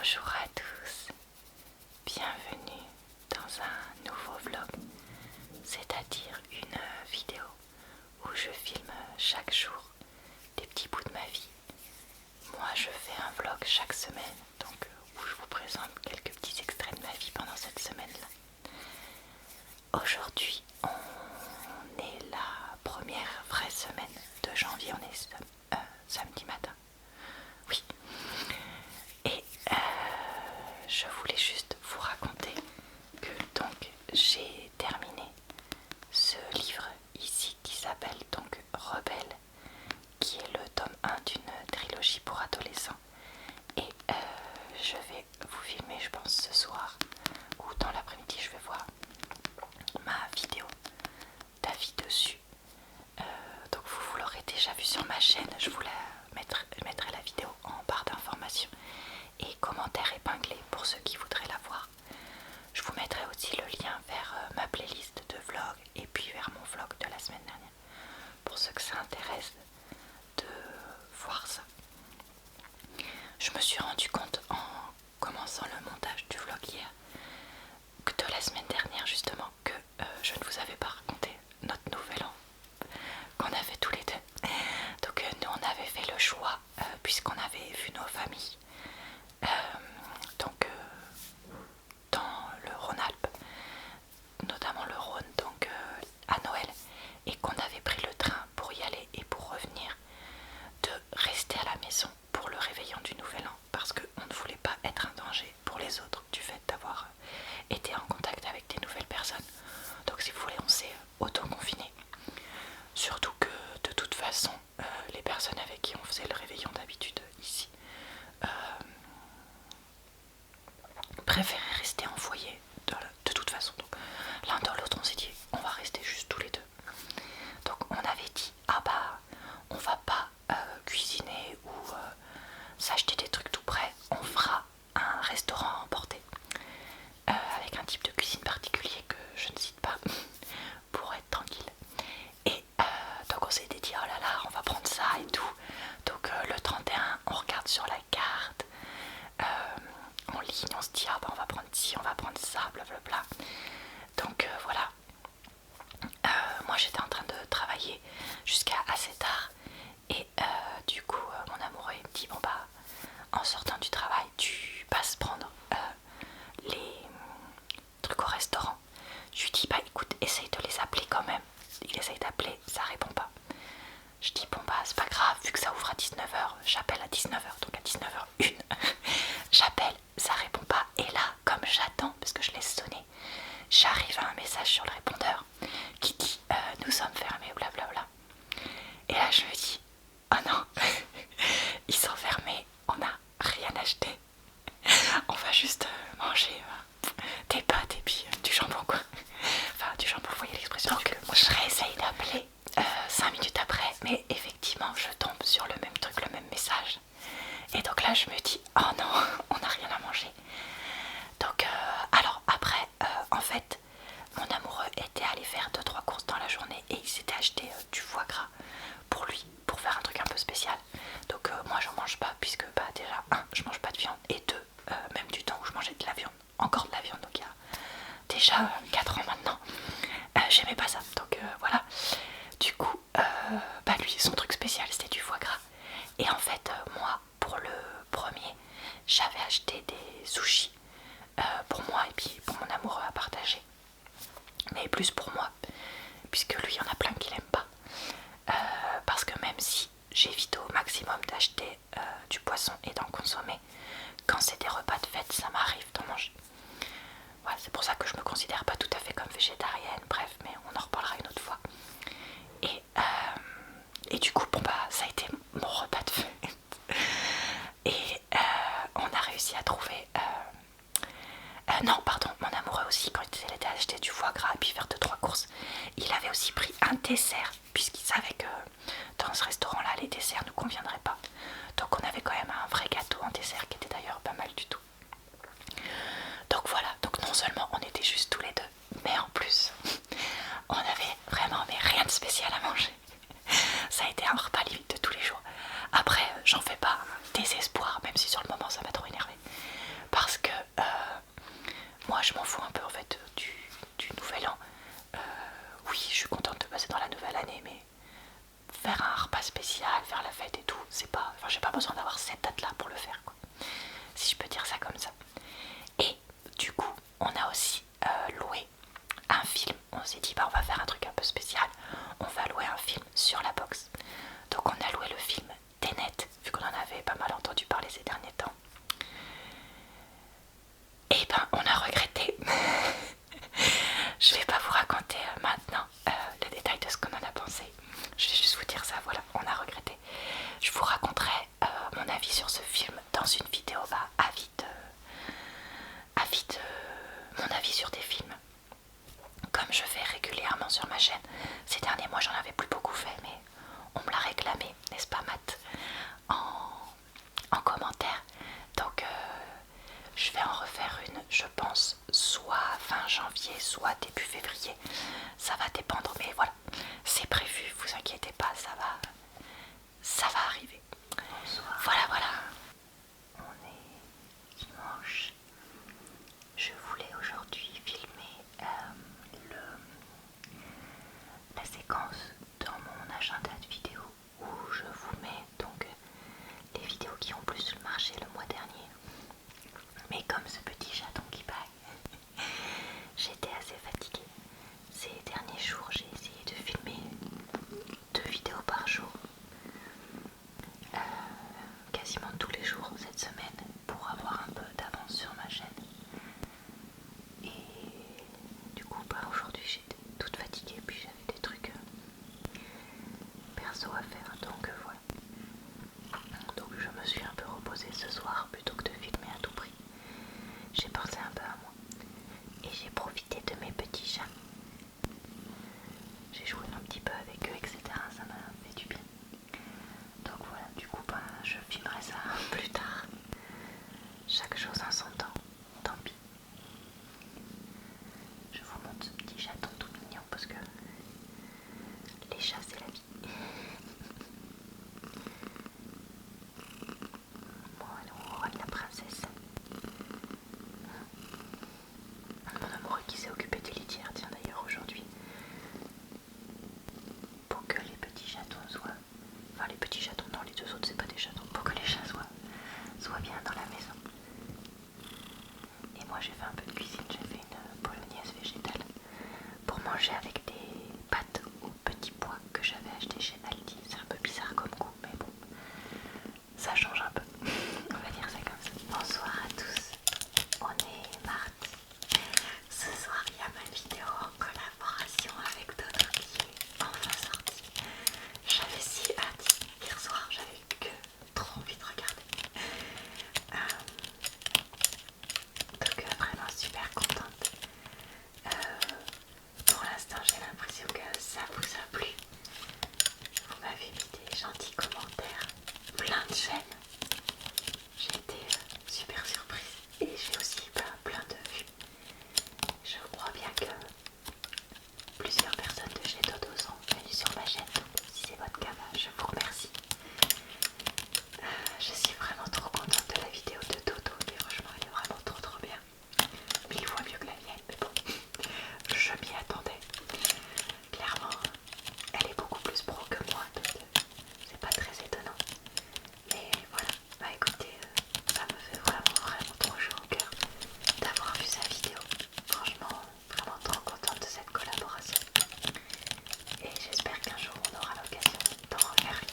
Bonjour à tous, bienvenue dans un nouveau vlog, c'est-à-dire une vidéo où je filme chaque jour des petits bouts de ma vie. Moi je fais un vlog chaque semaine, donc où je vous présente quelques petits extraits de ma vie pendant cette semaine-là. Aujourd'hui on est la première vraie semaine de janvier, on est samedi matin. Oui. Et je voulais juste vous raconter que donc j'ai terminé ce livre ici qui s'appelle donc Rebelle, qui est le tome 1 d'une trilogie pour adolescents. Et je vais vous filmer, je pense, ce soir ou dans l'après-midi, je vais voir ma vidéo d'avis dessus. Donc vous l'aurez déjà vu sur ma chaîne, je vous mettrai la vidéo en barre d'informations et commentaires épinglés pour ceux qui voudraient la voir. Je vous mettrai aussi le lien vers ma playlist de vlog et puis vers mon vlog de la semaine dernière pour ceux que ça intéresse de voir ça. Je me suis rendu compte en commençant le montage du vlog hier de la semaine dernière justement que je ne vous avais pas raconté notre nouvel an qu'on avait tous les deux. Donc nous on avait fait le choix puisqu'on avait vu nos familles dans le Rhône-Alpes, notamment le Rhône, donc à Noël, et qu'on avait pris le train pour y aller et pour revenir, de rester à la maison pour le réveillon du Nouvel An parce qu'on ne voulait pas être un danger pour les autres du fait d'avoir été en contact avec des nouvelles personnes. Donc si vous voulez, on s'est auto-confiné. Surtout que de toute façon, les personnes avec qui on faisait le réveillon d'habitude ici préféraient rester en foyer de toute façon. Donc l'un dans l'autre, on s'est dit on va rester juste tous les deux. Donc on avait dit ah bah on va pas cuisiner ou s'acheter des trucs tout prêts, on fera un restaurant à emporter avec un type de cuisine particulier que je ne cite pas pour être tranquille. Et donc on s'était dit oh là là on va prendre ça et tout. Donc le 31 on regarde sur la carte, on ligne, on se dit ah bah on va prendre ci, on va prendre ça, blablabla. Donc voilà. Moi j'étais en train de travailler jusqu'à assez tard et du coup mon amoureux il me dit bon bah en sortant du travail tu passes prendre les trucs au restaurant. Je lui dis bah écoute essaye de les appeler quand même. Il essaye d'appeler, ça répond pas. Je dis bon bah c'est pas grave, vu que ça ouvre à 19h, j'appelle à 19h, donc à 19h01 j'appelle, ça répond pas. Et là comme j'attends parce que je laisse sonner, j'arrive à un message sur le répondeur qui dit nous sommes fermés, blablabla. Et là je me dis oh non ils sont fermés, on n'a rien acheté, on va juste manger des pâtes et puis du jambon quoi. Enfin du jambon, vous voyez l'expression. Donc moi je réessaye d'appeler 5 minutes après, mais effectivement je tombe sur le même truc, le même message. Et donc là je me dis oh non on n'a rien à manger. Donc alors après en fait mon amoureux était allé faire 2-3 courses dans la journée et il s'était acheté du foie gras pour lui, pour faire un truc un peu spécial. Donc moi j'en mange pas puisque bah déjà je mange pas de viande et même du temps où je mangeais de la viande, encore de la viande, donc il y a déjà 4 ans maintenant, j'aimais pas ça. Donc voilà, du coup bah lui son truc spécial c'était du foie gras. Et en fait moi pour le premier j'avais acheté des sushis pour moi et puis pour mon amoureux à partager, mais plus pour moi puisque lui il y en a plein qui l'aiment pas, parce que même si j'évite au maximum d'acheter du poisson et d'en consommer, quand c'est des repas de fête ça m'arrive d'en manger. Ouais, c'est pour ça que je me considère pas tout à fait comme végétarienne, bref, mais on en reparlera une autre fois. Et du coup bon bah ça a été mon repas de fête et on a réussi à trouver non pardon, mon amoureux aussi quand il était acheté du foie gras et puis faire 2-3 courses, il avait aussi pris un dessert puisqu'il savait que dans ce restaurant là les desserts ne conviendraient pas. Donc on avait quand même un vrai gâteau en dessert qui était d'ailleurs pas mal du tout. Donc voilà, donc non seulement on était juste tous les deux, mais en plus on avait vraiment mais rien de spécial à manger. Ça a été un repas limite de tous les jours. Après j'en fais pas un désespoir, même si sur le moment ça m'a trop énervé. soit début février, ça va dépendre, mais voilà, c'est prévu, vous inquiétez pas, ça va arriver. Bonsoir. Voilà, on est dimanche. Je voulais aujourd'hui filmer la séquence dans mon agenda de vidéos où je vous mets donc les vidéos qui ont plus marché le mois dernier. Mais comme ce petit chaton qui baille, j'étais assez fatiguée. Ces derniers jours, j'ai essayé de filmer 2 vidéos par jour, quasiment tous les jours cette semaine, pour avoir un peu d'avance sur ma chaîne. Et du coup, aujourd'hui, j'étais toute fatiguée, puis j'avais des trucs perso à faire, donc voilà. Donc je me suis un peu reposée ce soir plutôt que de filmer à tout prix. J'ai pensé un peu à moi et j'ai profité de mes petits chats. J'ai joué un petit peu avec eux, etc. Ça m'a fait du bien. Donc voilà, du coup je filmerai ça plus tard. Chaque chose en son temps, tant pis. Je vous montre ce petit chaton tout mignon parce que les chats c'est la vie. Bon, alors, roi de la princesse. Mon amoureux qui s'est occupé des litières, tiens d'ailleurs aujourd'hui. Pour que les petits chatons soient... Enfin les petits chatons, non les 2 autres c'est pas des chatons. Pour que les chats soient bien dans la maison. Et moi j'ai fait un peu de cuisine, j'ai fait une bolognaise végétale pour manger avec des pâtes aux petits pois que j'avais acheté chez Aldi. C'est un peu bizarre comme goût, mais bon, ça change un peu. On va dire ça comme ça. Bonsoir à tous, on est mardi. Ce soir il y a ma vidéo en collaboration avec d'autres qui est enfin sortie. J'avais si hâte, hier soir j'avais que trop envie de regarder. Donc vraiment super contente. Pour l'instant j'ai l'impression que ça vous a plu. Vous m'avez mis des gentils commentaires, plein de j'aime. J'ai été super surprise et j'ai aussi plein de vues. Je crois bien que plusieurs personnes de chez Dodo sont venues sur ma chaîne. Donc si c'est votre cas, je vous remercie. Je suis vraiment trop contente de la vidéo de Dodo et franchement elle est vraiment trop bien. 1000 fois mieux que la mienne, mais bon, je m'y attendais. Clairement, elle est beaucoup plus pro que moi, donc c'est pas très étonnant. Mais voilà, bah écoutez, ça me fait vraiment trop chaud au cœur d'avoir vu sa vidéo. Franchement, vraiment trop contente de cette collaboration. Et j'espère qu'un jour on aura l'occasion d'en refaire une.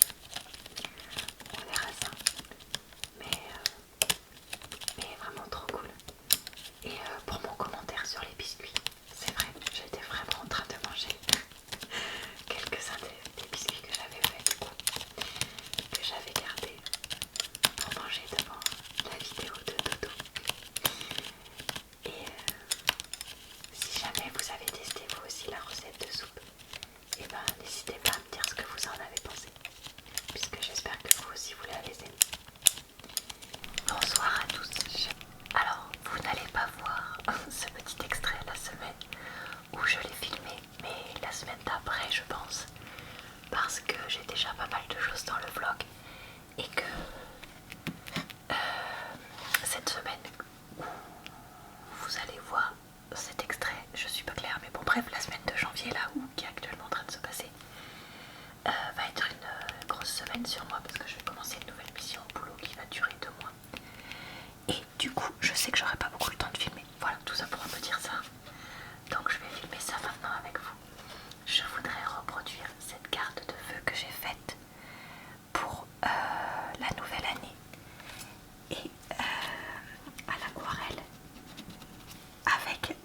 On verra ça. Mais vraiment trop cool. Et pour mon commentaire sur les biscuits, c'est vrai, j'étais vraiment en train de manger quelques-uns des biscuits que j'avais fait du coup, que j'avais gardé pour manger devant la vidéo de Dodo. Et si jamais vous avez testé vous aussi la recette de soupe, et ben n'hésitez pas à me dire ce que vous en avez pensé, puisque j'espère que vous aussi vous l'avez aimé. Bonsoir à tous. Alors, vous n'allez pas voir ce petit extrait la semaine où je l'ai filmé, mais la semaine d'après, je pense, parce que j'ai déjà pas mal de choses dans le vlog et que cette semaine où vous allez voir cet extrait, je suis pas claire, mais bon, bref, la semaine de janvier là, qui est actuellement en train de se passer, va être une grosse semaine sur moi parce que je vais commencer une nouvelle mission au boulot qui va durer 2 mois. Et du coup, je sais que j'aurai pas beaucoup le temps de filmer. Voilà, tout ça pour me dire ça. Donc je vais filmer ça maintenant avec vous. Je voudrais reproduire cette carte de vœux que j'ai faite pour la nouvelle année. Et à l'aquarelle. Avec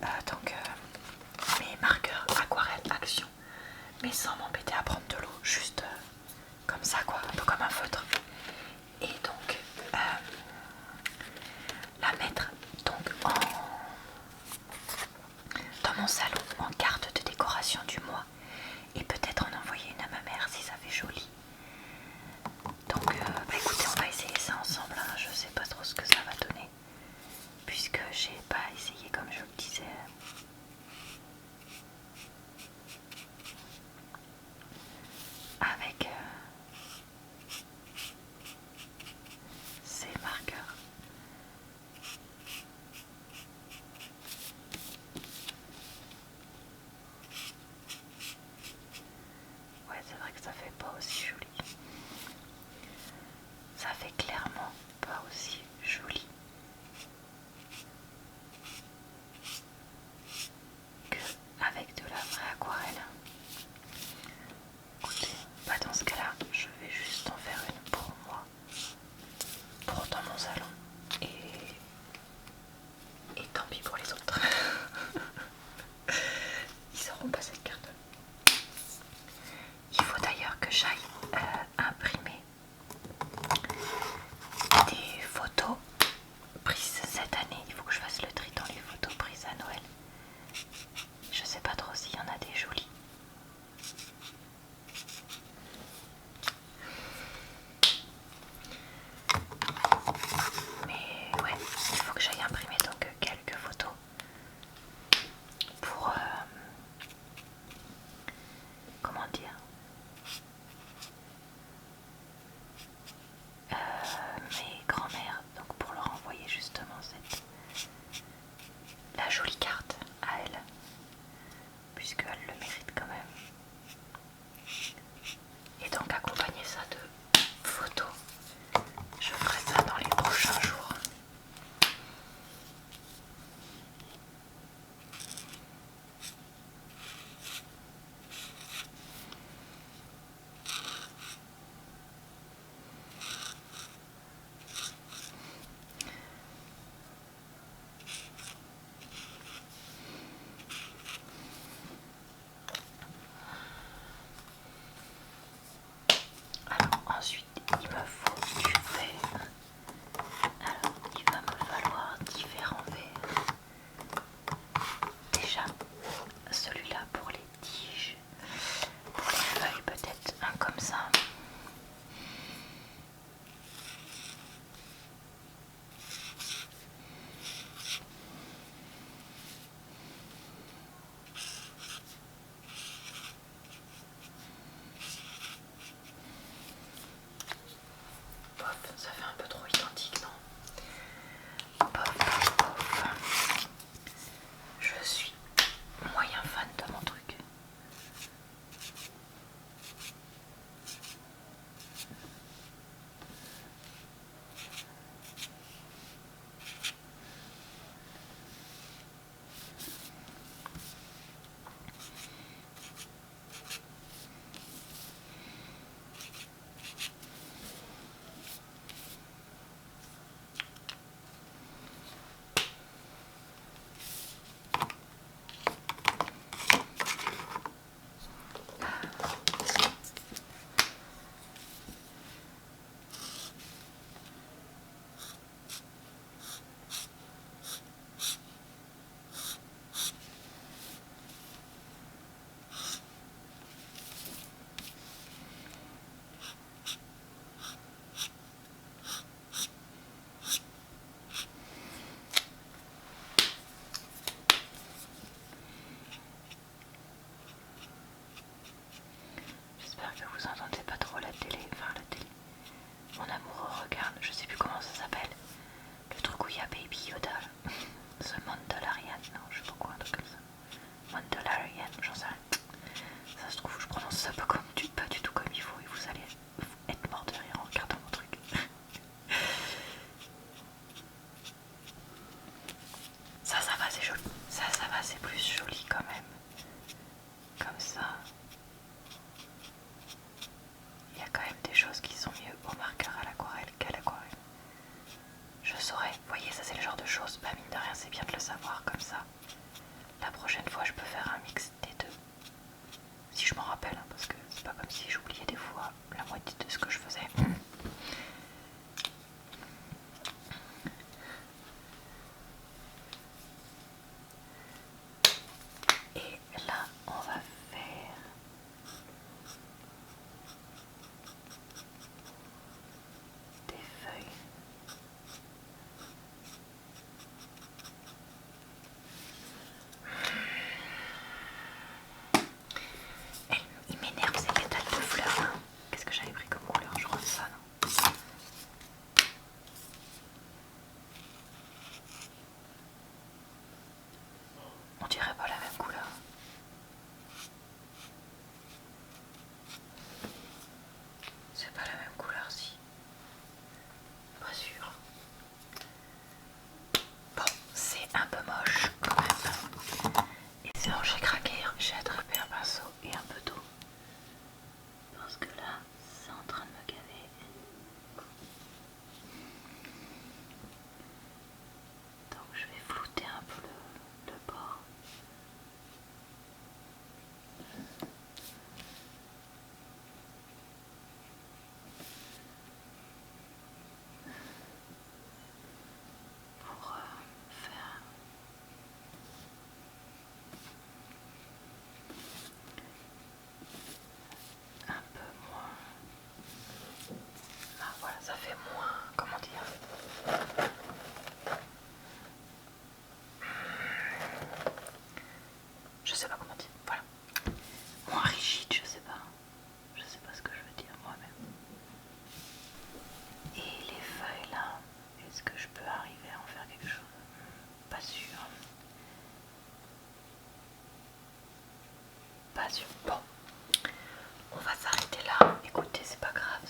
mes marqueurs aquarelle action. Mais sans m'embêter à prendre de l'eau. Juste comme ça quoi, un peu comme un feutre. Et donc la mettre donc dans mon salon en carte de décoration du mois et peut-être en envoyer une à ma mère si ça fait joli. Donc année, il faut que je fasse le tri dans les photos prises à Noël. Je sais pas trop s'il y en a des jolies. Mais ouais, il faut que j'aille imprimer donc quelques photos pour comment dire, mes grands-mères, donc pour leur envoyer justement la jolie carte à elles, puisqu'elles le méritent quand même. Et donc accompagner ça de photos, je ferai ça dans les prochains jours. Alors ensuite il me faut du verre. Alors il va me falloir différents verres. Déjà celui-là pour les tiges, pour les feuilles peut-être un comme ça. Bof, ça fait un peu trop identique, non? Bof, bof, bof. Je suis moyen fan de mon truc. J'espère que vous entendez pas trop la télé, enfin la télé. Mon amoureux regarde, je sais plus comment ça s'appelle. Le truc où il y a Baby Yoda. The Mandalorian, non, je sais pas quoi, un truc comme ça. Mandalorian, j'en sais rien. Ça se trouve, je prononce ça pas du tout comme il faut et vous allez être mort de rire en regardant mon truc. Ça va, c'est joli. Ça va, c'est plus joli quand même. Comme ça. Il y a quand même des choses qui sont mieux au marqueur à l'aquarelle qu'à l'aquarelle. Je saurais, vous voyez, ça c'est le genre de choses, bah mine de rien c'est bien de le savoir comme ça. La prochaine fois je peux faire un mix des deux. Si je m'en rappelle, hein, parce que c'est pas comme si j'oubliais des fois la moitié de ce que je faisais. Et là on va faire des feuilles. Il m'énerve ces pétales de fleurs là. Qu'est-ce que j'avais pris comme couleur? Je crois que ça, non? On dirait pas la même couleur. C'est pas la même couleur, si. Pas sûr. Bon, c'est un peu moche quand même. Et c'est bon, j'ai craqué, j'ai attrapé un pinceau et un peu d'eau. Parce que là, c'est en train de me gaver. Donc je vais flouter un peu le bord. Pour rassure. Bon, on va s'arrêter là. Écoutez, c'est pas grave.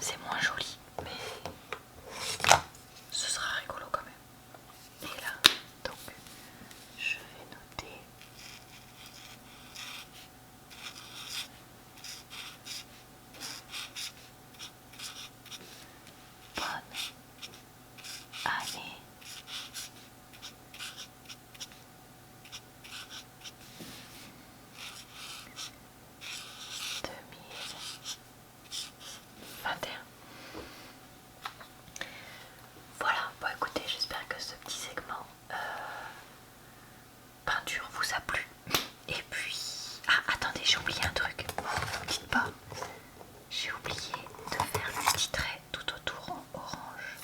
C'est moins joli, mais ce sera rigolo quand même. Et là, donc, je vais noter. Bonne année 2021. Voilà, bon écoutez, j'espère que ce petit segment peinture vous a plu. Et puis, ah attendez, j'ai oublié un truc, ne dites pas, j'ai oublié de faire le petit trait tout autour en orange.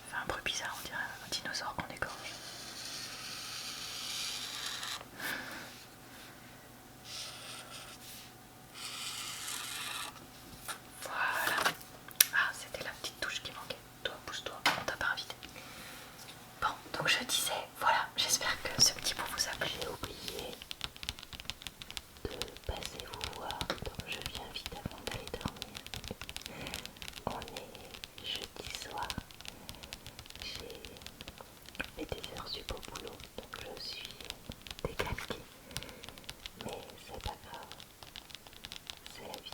Fait un bruit bizarre, on dirait un dinosaure qu'on égorge. Voilà. Ah, c'était la petite touche qui manquait. Toi, pousse-toi, on t'a pas invité. Bon, donc je disais, voilà, j'espère que ce petit bout vous a plu. J'ai oublié de passer vous voir, donc je viens vite avant d'aller dormir. On est jeudi soir, j'ai fait des heures sup au boulot, donc je suis décalquée, mais c'est pas grave, c'est la vie.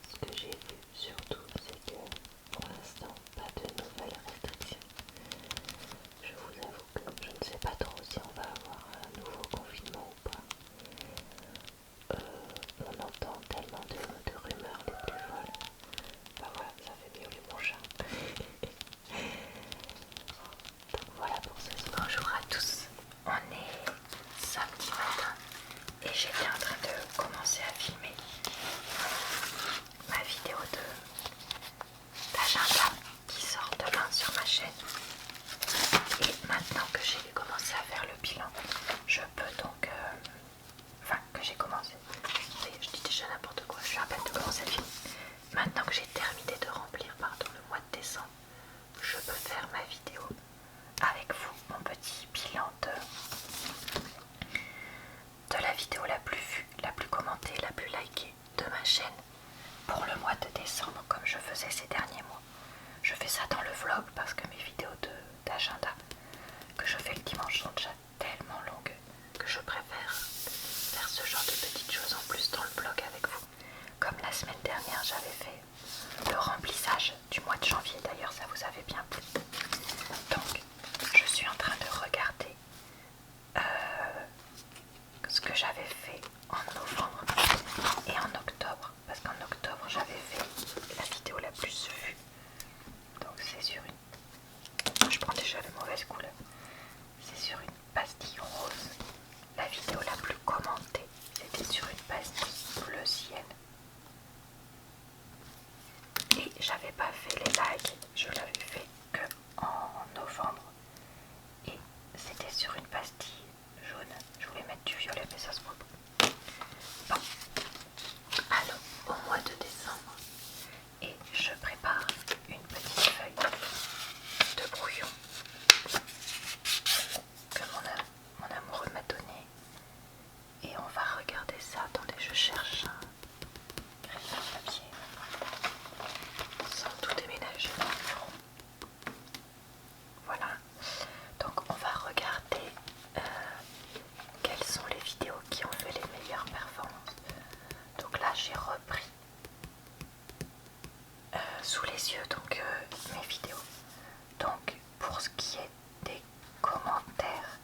Ce que j'ai vu surtout, c'est que pour l'instant, pas de nouvelles restrictions. Je vous avoue que je ne sais pas trop si on va avoir un nouveau confinement ou pas. On entend tellement de rumeurs les plus folles. Bah voilà, ça fait miauler mon chat. Donc voilà pour ce soir. Bonjour à tous, on est samedi matin et j'étais en train de commencer à filmer ma vidéo d'agenda qui sort demain sur ma chaîne. Et maintenant que j'ai commencé à faire le bilan, je peux donc... enfin, que j'ai commencé. Je dis déjà n'importe quoi, je suis à peine de commencer à filmer. Maintenant que j'ai terminé de remplir le mois de décembre, je peux faire ma vidéo avec vous, mon petit bilan de la vidéo la plus vue, la plus commentée, la plus likée de ma chaîne pour le mois de décembre, comme je faisais ces derniers mois. Je fais ça dans le vlog parce que mes vidéos d'agenda que je fais le dimanche sont déjà tellement longues que je préfère faire ce genre de petites choses en plus dans le blog avec vous. Comme la semaine dernière, j'avais fait le remplissage du mois de janvier, d'ailleurs ça vous avait bien plu. Donc, je suis en train de regarder ce que j'avais fait en novembre et en octobre, parce qu'en octobre j'avais fait la vidéo la plus vue. Donc c'est sur une... Je prends déjà les mauvaises couleurs. C'est sur une pastille rose. La vidéo la plus commentée, c'était sur une pastille bleu ciel. Et j'avais pas fait les likes, je l'avais fait que en novembre. Et c'était sur une pastille jaune. Je voulais mettre du violet, mais ça se voit pas. Bon. Alors, au mois de décembre, et je prépare une petite feuille de brouillon que mon amoureux m'a donné. Et on va regarder ça. Attendez, je cherche un grille-papier sans tout déménager dans le bureau. Voilà. Donc on va regarder quelles sont les vidéos qui ont fait les meilleures performances. Donc là j'ai repris sous les yeux donc mes vidéos. Donc pour ce qui est des commentaires,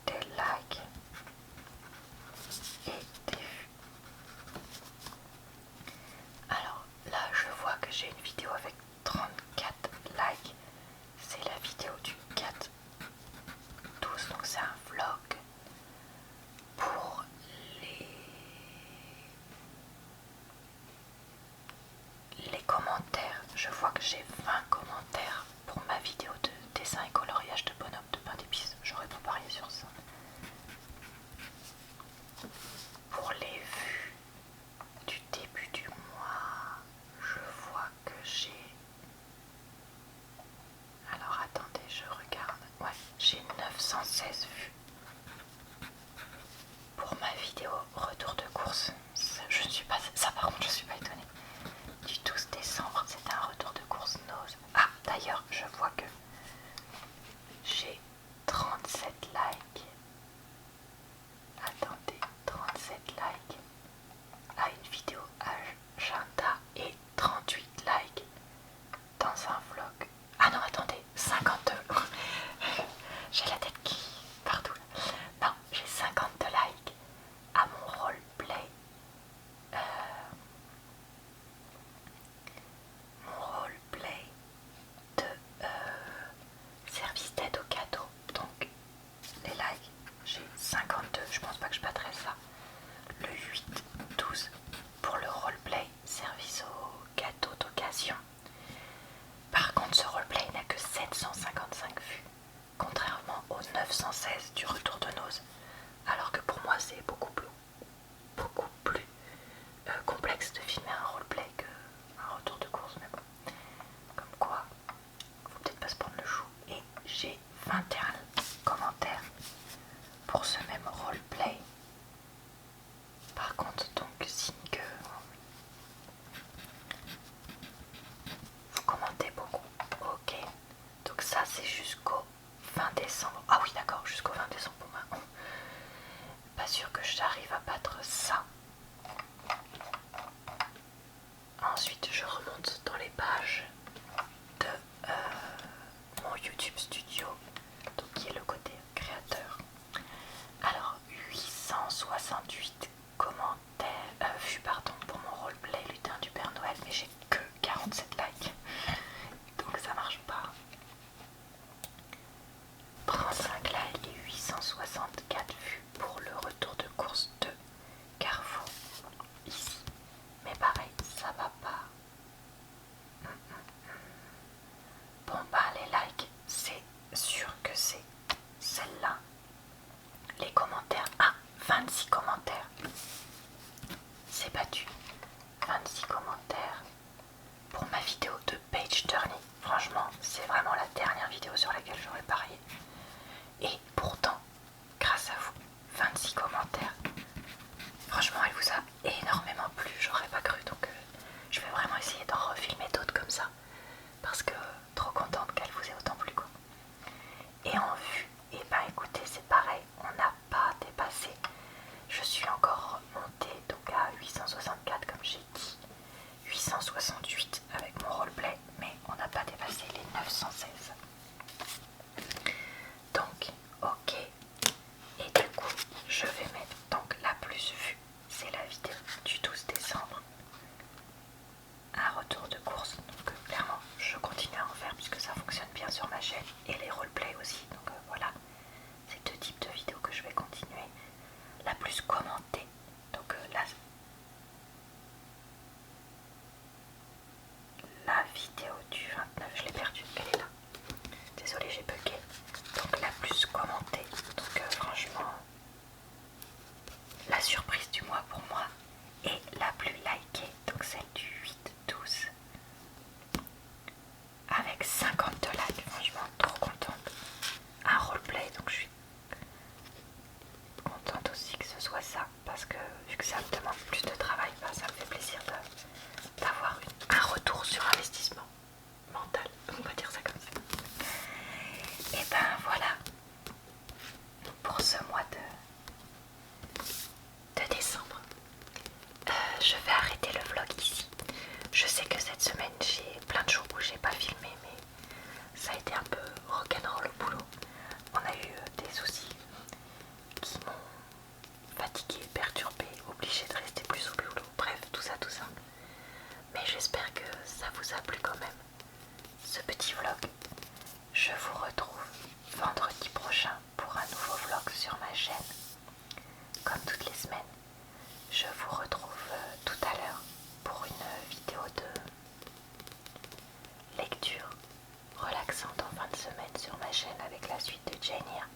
des likes et des vues. Alors là je vois que j'ai une vidéo avec 34 likes. C'est la vidéo du 4/12, donc c'est un vlog pour les commentaires. Je vois que j'ai 20 commentaires pour ma vidéo de dessin et coloriage de bonhomme de pain d'épices. J'aurais pas parié sur ça. Pour les vues du début ma vidéo retour de course. Je ne suis pas, ça par contre je suis pas étonnée. Du 12 décembre, c'était un retour de course Nose. Ah d'ailleurs, je vois que j'ai 37 likes. Attendez, 37 likes à une vidéo agenda et 38 likes dans un vlog. Ah non, attendez, 52. J'ai la tête qui partout. Non, j'ai 52 likes à mon roleplay. Mon roleplay de service d'aide au cadeau. Donc, les likes, j'ai 52. Je pense pas que je battrai ça. Le 8-12 pour le roleplay service au gâteau d'occasion. Par contre, ce roleplay n'a que 755 vues, contrairement aux 916 du retour de Nose, alors que pour moi c'est beaucoup plus complexe de filmer un roleplay qu'un retour de course, mais bon, comme quoi, faut peut-être pas se prendre le chou. Et j'ai 21 commentaires pour ce même roleplay. Par contre, donc, signe que vous commentez beaucoup. Ok, donc ça c'est jusqu'au 20 décembre. Ah oui, d'accord, jusqu'au 20 décembre pour moi. Pas sûr que j'arrive à battre ça. Ensuite, je remonte dans les pages de mon YouTube Studio, donc qui est le côté créateur. Alors, 868 commentaires, vues pardon, pour mon roleplay lutin du Père Noël, mais j'ai que 47 likes, donc ça marche pas. 35 likes et 864 vues pour le retour de course de Carrefour ici. Mais pareil, ça va pas. Bon bah les likes, c'est sûr que c'est celle-là. Les commentaires, 26 commentaires. C'est battu. 26 commentaires pour ma vidéo de page turning. Franchement, c'est vraiment la dernière vidéo sur laquelle j'aurais parié. Et pourtant, grâce à vous, 26 commentaires. Franchement, elle vous a énormément plu, j'aurais pas cru. Donc je vais vraiment essayer d'en refilmer d'autres comme ça. Parce que trop contente qu'elle vous ait autant plu quoi. Et en vue, et ben écoutez, c'est pareil, on n'a pas dépassé. Je suis encore montée donc à 864 comme j'ai dit, 868 avec mon roleplay, mais on n'a pas dépassé les 916. Donc, ok. Et du coup, je vais mettre donc la plus vue, c'est la vidéo du 12 décembre. Un retour de course, donc clairement je continue à en faire puisque ça fonctionne bien sur ma chaîne et les roleplays aussi, donc voilà, c'est deux types de vidéos que je vais continuer. La plus commentée, donc la vidéo du 29, je l'ai perdue, elle est là, désolée j'ai bugué, donc la plus commentée, donc franchement la surprise du mois pour moi, et la plus likée, donc celle du 8-12 avec 52 likes, franchement trop contente. Un roleplay, donc je suis contente aussi que ce soit ça, parce que vu que ça me demande plus de travail, bah, ça me fait plaisir d'avoir un retour sur investissement mental, on va dire ça comme ça. Et ben voilà pour ce mois de décembre. Je vais arrêter le vlog ici. Je sais que cette semaine j'ai plein de jours où j'ai pas filmé, mais ça a été un peu rock'n'roll au boulot. On a eu des soucis qui m'ont fatiguée, perturbée, obligée de rester plus au boulot. Bref, tout ça. Mais j'espère que ça vous a plu quand même, ce petit vlog. Je vous retrouve vendredi prochain pour un nouveau vlog sur ma chaîne. Comme toutes les semaines, je vous retrouve tout à l'heure pour une vidéo de lecture relaxante en fin de semaine sur ma chaîne avec la suite de Jane Eyre.